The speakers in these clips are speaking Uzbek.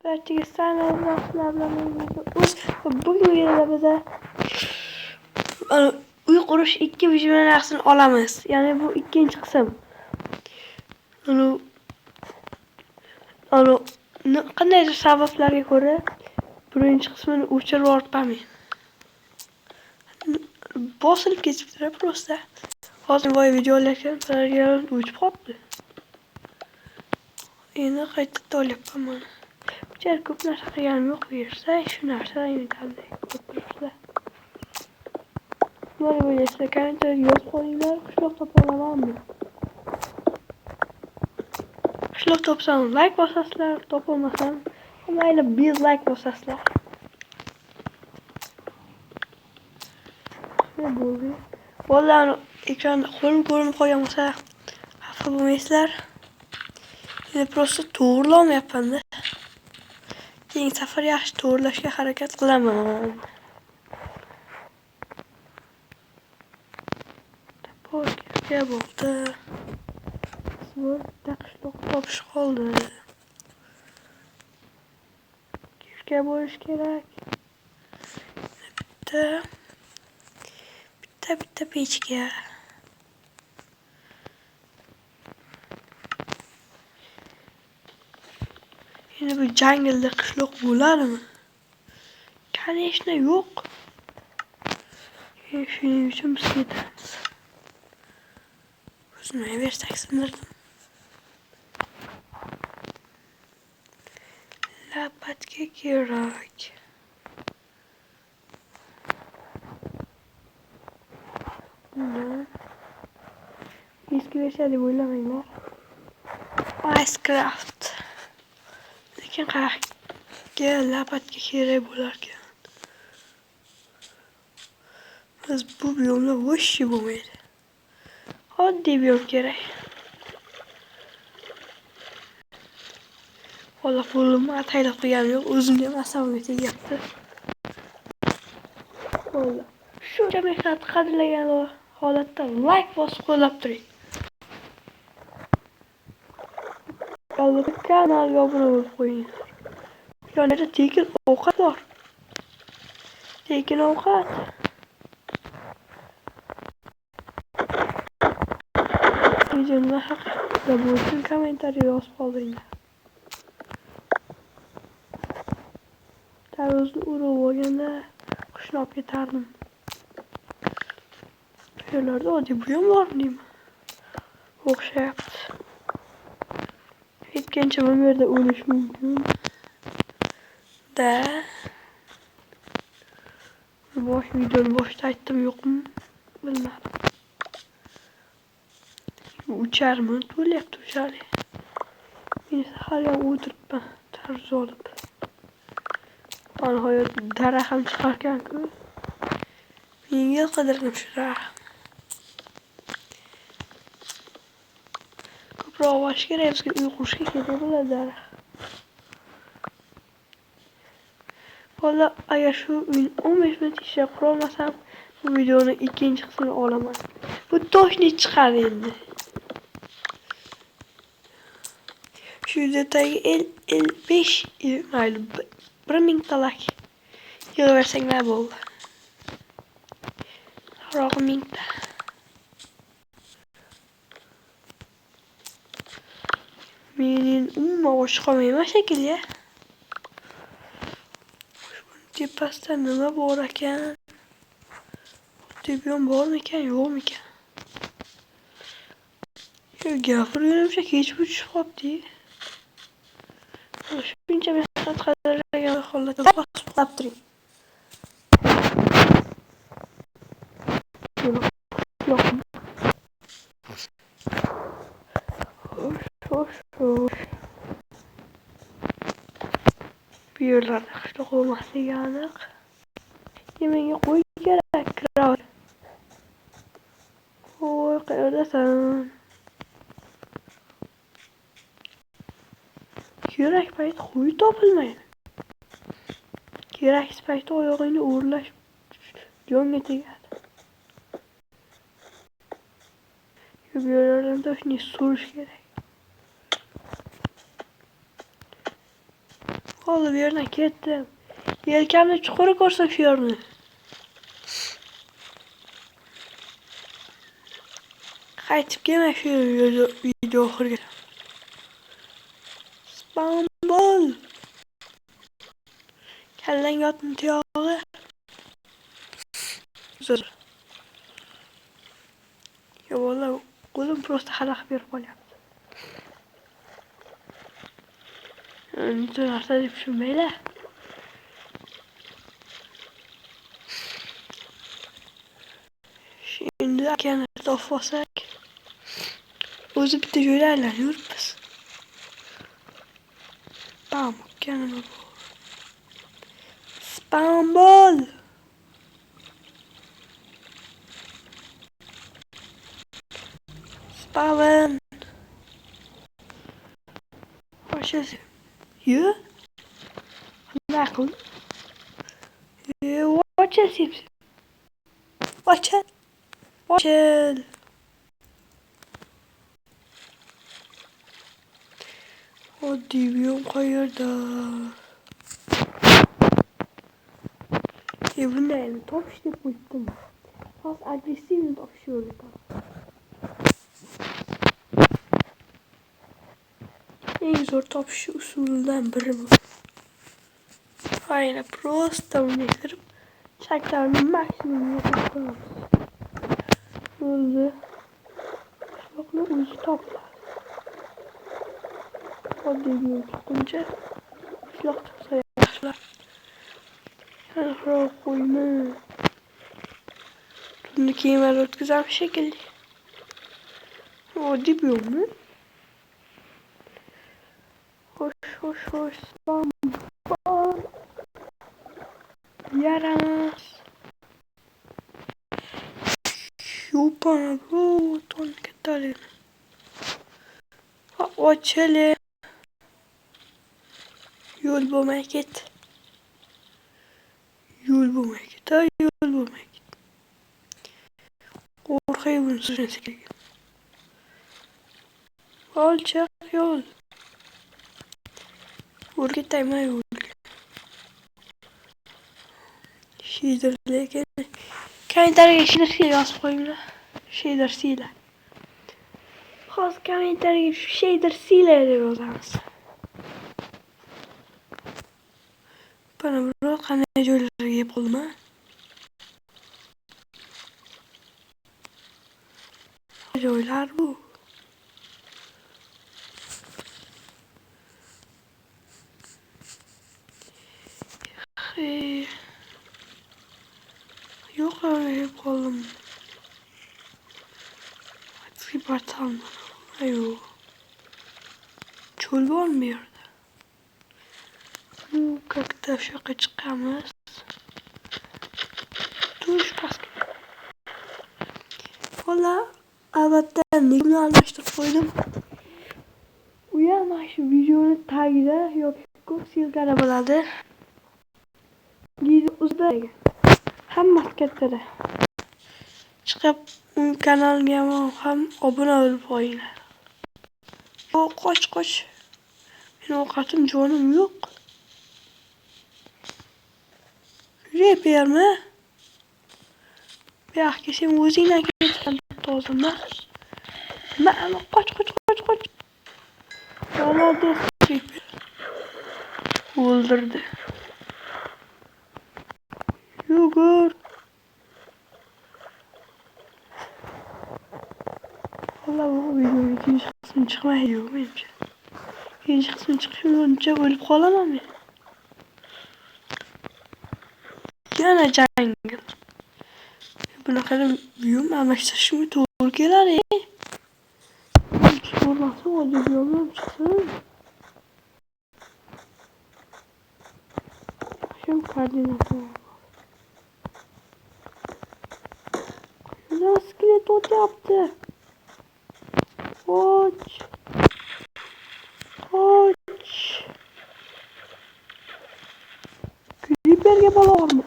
Barchaga salom do'stlar, bugungi videomizda uy qurish 2 videosini olamiz. Ya'ni bu ikkinchi qism. Qandaydir sabablarga ko'ra birinchi qismini o'chirib yuboribman. Bosilib ketibdi prosta. Hozir voy videolarga o'chib qolibdi. Endi qaytib olyapman mana. Bichar ko'p narsa qilganim yo'q bersa, shu narsalarni qanday ko'rtirsa. Nima bo'laysa, kommentariyga yozib qo'yinglar, qishloq topa olamanmi? Qishloq topsam like bosasizlar, topolmasam mayli dislike bosasizlar. Nima bo'ldi? Bolalar ekranda qo'lim ko'rinib qolgan bo'lsa, xafa bo'lmaysizlar. Men prosta to'g'rilolmayapman-da. Keyingi safar yaxshi to'g'rilashga harakat qilaman. Poyga bo'ldi. Bitta qishloq topish qoldi. Kirka bo'lish kerak. Bitta pechka. Endi bu janglda qishloq bo'ladimi? Конечно, yo'q. Shuning uchun biz ketamiz. O'zimga bersak sindirdim. Lapatga kerak. Eski versiya deb o'ylamanglar. Minecraft. Lekin qayerga lapatga kerak bo'lar ekan. Biz bu biyomda voshshi bo'lmaydi. Oddiy biyom kerak. Valla qo'limni ataylab qo'yganim yo'q, o'zimga ham asabimga tegyapti. Valla. Shuncha mehnat qadrlagan holatda like bosib qo'llab turing. Albatta kanalga obuna bo'lib qo'ying. Yonida tekin ovqat bor. Tekin ovqat. Videoni haqida bo'lsin kommentariyga yozib qoldiringlar. Tarozni urib olganda qushni olib ketardim. Bu yerlarda oddiy buyam bormi deyman. O'xshayapti. Yetgancha bu yerda o'lish mumkin. Videoni boshida aytdim yo'qmi? Bilmadim. Ucharmi? To'lyapti o'shali. Men hali ham o'tiribman, tarz olib. Nihoyat daraxt ham chiqarkan-ku. Menga qidirdim shu daraxt. Ko'proq ovosh kerak, bizga uy qurishga kerak bo'ladi daraxt. Valla agar shu uyni 15 minut ishlab qura olmasam, bu videoni ikkinchi qismini olaman. Bu toshni chiqar endi. Shu videodagi 5 mayli 1000 ta like yig'aversanglar bo'ldi. Rog'i 1000 ta. Men umuman ochiq qolmayman shekilli. Tepasida nima bor ekan? Tepam bormi ekan, yo'qmi ekan? Gapirganimcha kechib tushib qolibdi. Shuncha mehnat qadrlagan holatda bosib qolib turing. Bu yerlarda qishloq bo'lmasligi aniq. Menga qo'y kerak, kirav. Qo'y qayerdasan? Kerak payt qo'y topilmaydi. Keraksiz paytda oyog'ingni o'rlash jonga tegadi. Bu yerlardan toshni surish kerak. Oldu bir yerden ketdim. Yelkamni chuqur ko'rsam shu yerni. Qaytib kelmay shu video oxiriga. Spambol. Kallang yotni tuyog'i. Zo'r. Yo valla qo'lim просто xalaqit berib qolyapti. Endi narsa deb tushunmaylar. Endi akani topib olsak. O'zi bitta joyda aylanib yuribmiz. Bam, akani. Spambol. Spawn. Hoşçakalın. You? Nakıl. Watch it. Watch it. Watch it. O dibiyon kayırda. Bunda yani top işte koydum. Az agresif top şöyle. En zor top şu usulünden biri bu. Aynen просто oynayırım. Şarkılarının maksimum yapalım. Öldü. Bakla uzun toplar. O dibiyon tutunca. Silah tutsa yaşlar. Yani rock oyunu. Bunu kıyımlar güzel bir şekilde. O dibiyor mu? Hoş. Bam. Bam. Yaramaz. Şupana bro. Ton ketali. O çele. Yol bulmaya git. Yol bulmaya git. Yol bulmaya git. Korkayım bunu süresi gerekiyor. Alçak yol. Urgitayma yol. Şeydir lekin. Komentarga şeyler yazıp koyayım. Şeyler siyle. Haz komentarga şeyler siyle deb yozamiz. Bana bro qanday joylarga yeb qolma. Joylar bu. Yok öyle yeb qoldim. Atski portal. Ayo. Cho'l bormi bu yerda? Bu как-то shu yoqqa chiqamiz. Tush pastga. Valla albatta nigni almashtirib qo'ydim. U ham mana shu videoni tagida yoki ссылкада bo'ladi. Video uzda hammasi kattada. Chiqib kanalimga ham obuna bo'lib qo'yinglar. Qoch. Mening ovqatim jonim yo'q. Repermi? Yaxshi sen o'zingdan ketgan tozimda. Mana qoch. Молодец, Reper. O'ldirdi. Yugur. Valla bu videoning ikinci qismi chiqmaydi menimcha. İkinci qismi chiqishuncha o'lib qolaman men. Yana jungle. Bunaqada buyum almashtirishimga to'g'ri keladi. Bo'lmasa oddiy buyum chiqsin. Shu koordinatlar. Şurada skelet ot yaptı. Koç. Creeper'ga bola bormi?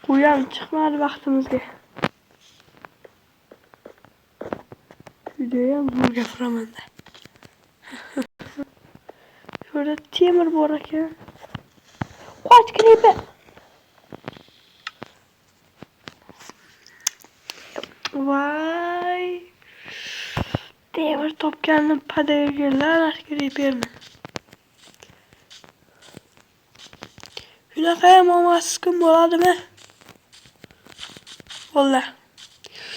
Qo'yam chiqmadi vaqtimizga. Judayam zo'r gapiramanda. yerda temir bor ekan. Qoch Creeper. Voy. Temir topganni padaverganlar Creeperni. Shunaqa ham omadsiz kun bo'ladimi? Vallah.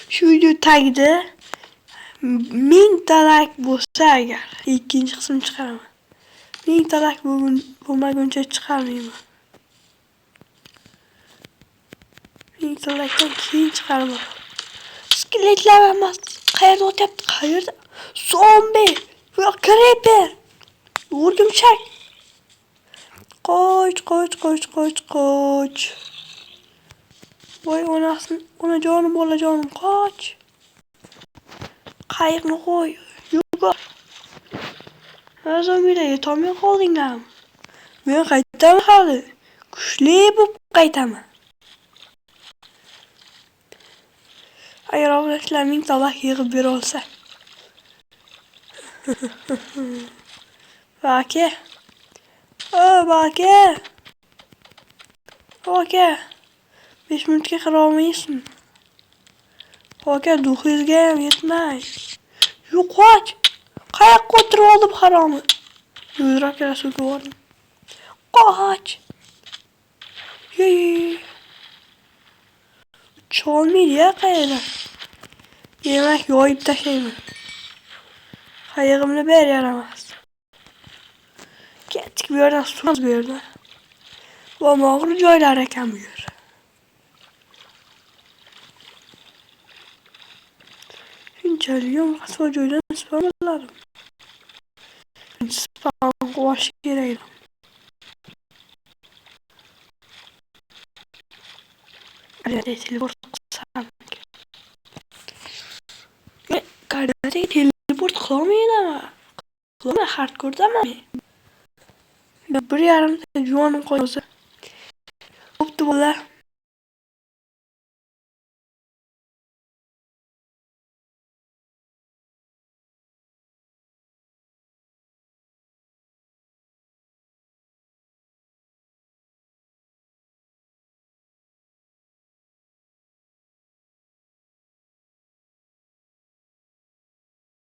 Shu video tagida 1000 ta like bo'lsa agar ikkinchi qism chiqaraman. 1000 ta like bo'lmaguncha chiqarmayman. 1000 ta like'dan keyin chiqaraman. Skeletlar emas. Qayerda o'tyapti? Qayerda? Zombi! Yo'q, Creeper! O'rgimchak! Qoch. Voy onajonim, bolajonim, qoch. Qayiqni qo'y. Yugur. Zombilar yetolmay qoldinglarmi? Men qaytaman hali. Kuchli bo'lib qaytaman. Agar obunachilar 1000 ta like yig'ib bera olsa. Aka. Aka. 5 minutga qira olmaysizmi? Aka, duxizga ham yetmay. Yo'qoch. Qayoqqa o'tirib oldim haromi? Yuzroq suvga bordim. Qoch. Cholmaydi-ya qayerda? Demak, yoyib tashlayman. Qayig'imni ber yaramas. Ketdik bu yerdan suv bu yerda. Bu mag'rur joylar ekan bu yer. Shunchalik yomg'ir joydan spamladim. Spam qo'yish kerak. Teleport qilsam. Qadrdagi teleport qilolmaydimi? Qilma hardcore'daman. 1,5 ta jonim qo'ysa. Bo'pti, bola.